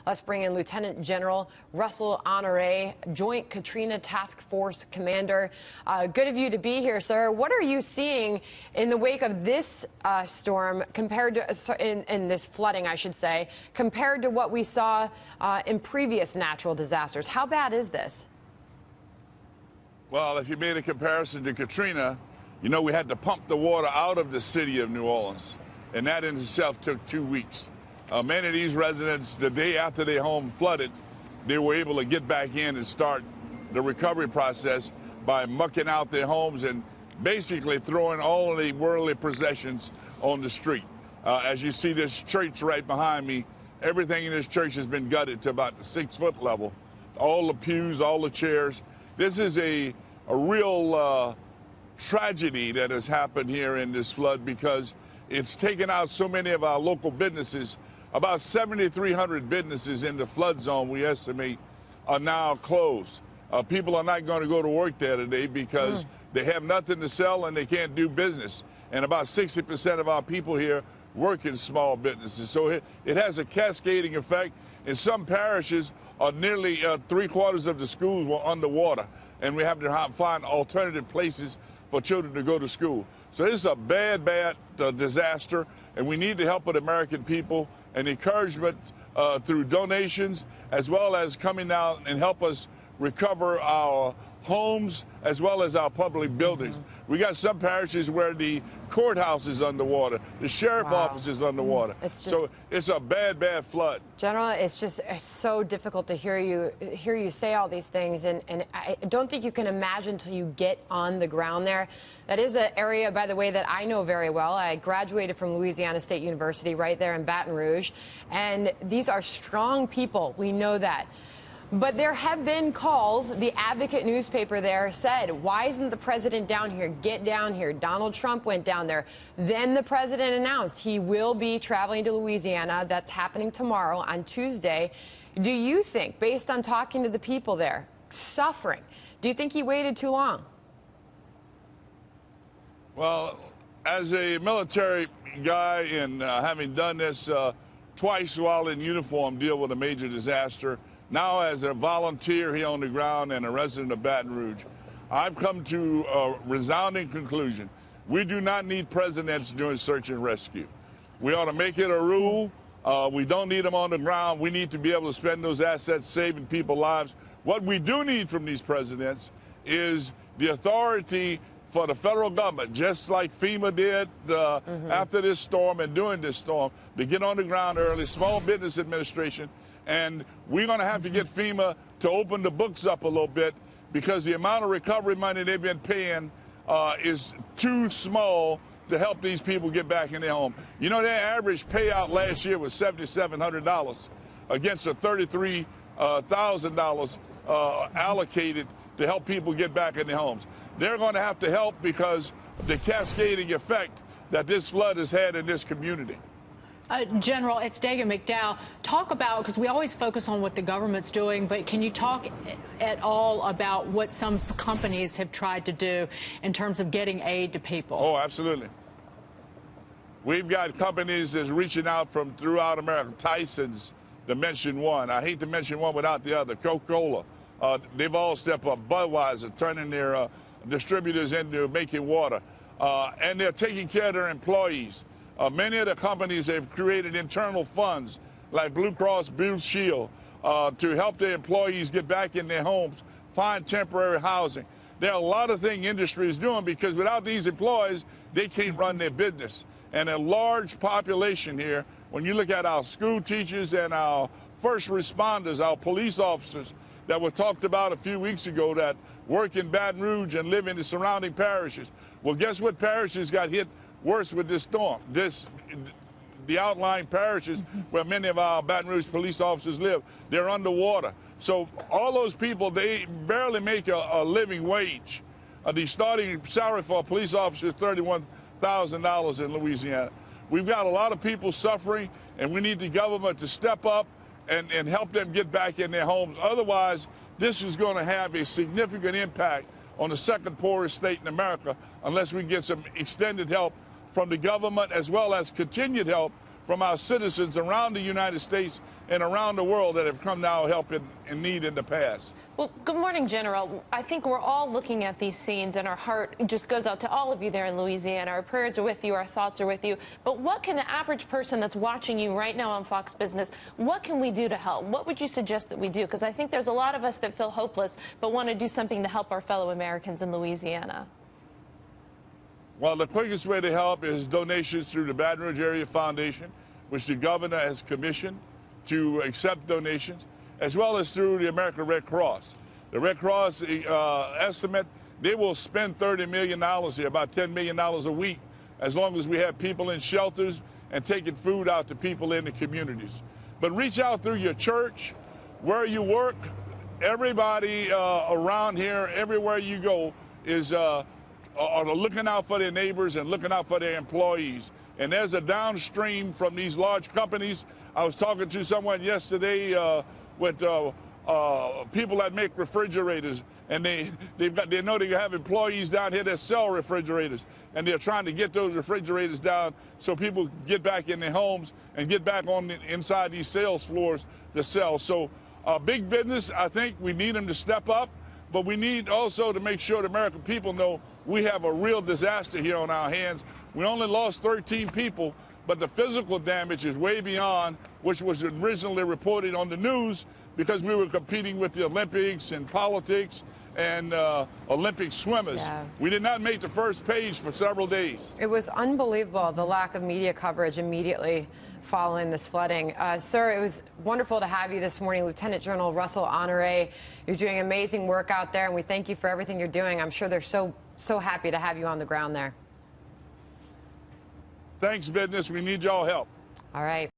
Let's bring in Lieutenant General Russel Honore, Joint Katrina Task Force Commander. Good of you to be here, sir. What are you seeing in the wake of this storm compared to, in this flooding, I should say, compared to what we saw in previous natural disasters? How bad is this? Well, if you made a comparison to Katrina, you know we had to pump the water out of the city of New Orleans, and that in itself took 2 weeks. Many of these residents, the day after their home flooded, they were able to get back in and start the recovery process by mucking out their homes and basically throwing all of the worldly possessions on the street. As you see this church right behind me, everything in this church has been gutted to about the 6-foot level. All the pews, all the chairs. This is a real tragedy that has happened here in this flood because it's taken out so many of our local businesses. About 7,300 businesses in the flood zone, we estimate, are now closed. People are not going to go to work there today because they have nothing to sell and they can't do business. And about 60% of our people here work in small businesses. So it has a cascading effect. In some parishes, nearly 3/4 of the schools were underwater, and we have to find alternative places for children to go to school. So this is a bad disaster, and we need the help of the American people and encouragement through donations, as well as coming out and help us recover our homes as well as our public buildings. We got some parishes where the courthouse is underwater, the sheriff office is underwater. So it's a bad flood. General, it's so difficult to hear you say all these things, and I don't think you can imagine until you get on the ground there. That is an area, by the way, that I know very well. I graduated from Louisiana State University right there in Baton Rouge, and these are strong people. We know that. But there have been calls. The Advocate newspaper there said, why isn't the president down here? Get down here. Donald Trump went down there. Then the president announced he will be traveling to Louisiana. That's happening tomorrow on Tuesday. Do you think, based on talking to the people there, suffering, do you think he waited too long? Well, as a military guy and having done this twice while in uniform, deal with a major disaster, now as a volunteer here on the ground and a resident of Baton Rouge, I've come to a resounding conclusion. We do not need presidents doing search and rescue. We ought to make it a rule. We don't need them on the ground. We need to be able to spend those assets saving people's lives. What we do need from these presidents is the authority for the federal government, just like FEMA did after this storm and during this storm, to get on the ground early, Small Business Administration. And we're going to have to get FEMA to open the books up a little bit because the amount of recovery money they've been paying is too small to help these people get back in their home. You know, their average payout last year was $7,700 against a $33,000 allocated to help people get back in their homes. They're going to have to help because of the cascading effect that this flood has had in this community. General, it's Dagan McDowell. Talk about, because we always focus on what the government's doing, but can you talk at all about what some companies have tried to do in terms of getting aid to people? Oh, absolutely. We've got companies that's reaching out from throughout America. Tyson's, to mention one. I hate to mention one without the other. Coca-Cola. They've all stepped up. Budweiser, turning their distributors into making water. And they're taking care of their employees. Many of the companies have created internal funds like Blue Cross Blue Shield to help their employees get back in their homes, find temporary housing. There are a lot of things industry is doing because without these employees, they can't run their business. And a large population here, when you look at our school teachers and our first responders, our police officers that were talked about a few weeks ago that work in Baton Rouge and live in the surrounding parishes. Well, guess what parishes got hit worse with this storm? The outlying parishes where many of our Baton Rouge police officers live, they're underwater. So all those people, they barely make a living wage. The starting salary for a police officer is $31,000 in Louisiana. We've got a lot of people suffering, and we need the government to step up and help them get back in their homes. Otherwise, this is going to have a significant impact on the second poorest state in America unless we get some extended help from the government as well as continued help from our citizens around the United States and around the world that have come now help in need in the past. Well, good morning, General. I think we're all looking at these scenes, and our heart just goes out to all of you there in Louisiana. Our prayers are with you. Our thoughts are with you. But what can the average person that's watching you right now on Fox Business, what can we do to help? What would you suggest that we do? Because I think there's a lot of us that feel hopeless but want to do something to help our fellow Americans in Louisiana. Well, the quickest way to help is donations through the Baton Rouge Area Foundation, which the governor has commissioned to accept donations, as well as through the American Red Cross. The Red Cross estimate they will spend $30 million here, about $10 million a week, as long as we have people in shelters and taking food out to people in the communities. But reach out through your church, where you work. Everybody around here, everywhere you go, is are looking out for their neighbors and looking out for their employees. And there's a downstream from these large companies. I was talking to someone yesterday with people that make refrigerators, and they know they have employees down here that sell refrigerators, and they're trying to get those refrigerators down so people get back in their homes and get back on inside these sales floors to sell. So big business, I think we need them to step up, but we need also to make sure the American people know we have a real disaster here on our hands. We only lost 13 people, but the physical damage is way beyond which was originally reported on the news, because we were competing with the Olympics and politics and Olympic swimmers. Yeah. We did not make the first page for several days. It was unbelievable, the lack of media coverage immediately following this flooding. Sir, it was wonderful to have you this morning, Lieutenant General Russel Honore. You're doing amazing work out there, and we thank you for everything you're doing. I'm sure they're so happy to have you on the ground there. Thanks, business. We need y'all help. All right.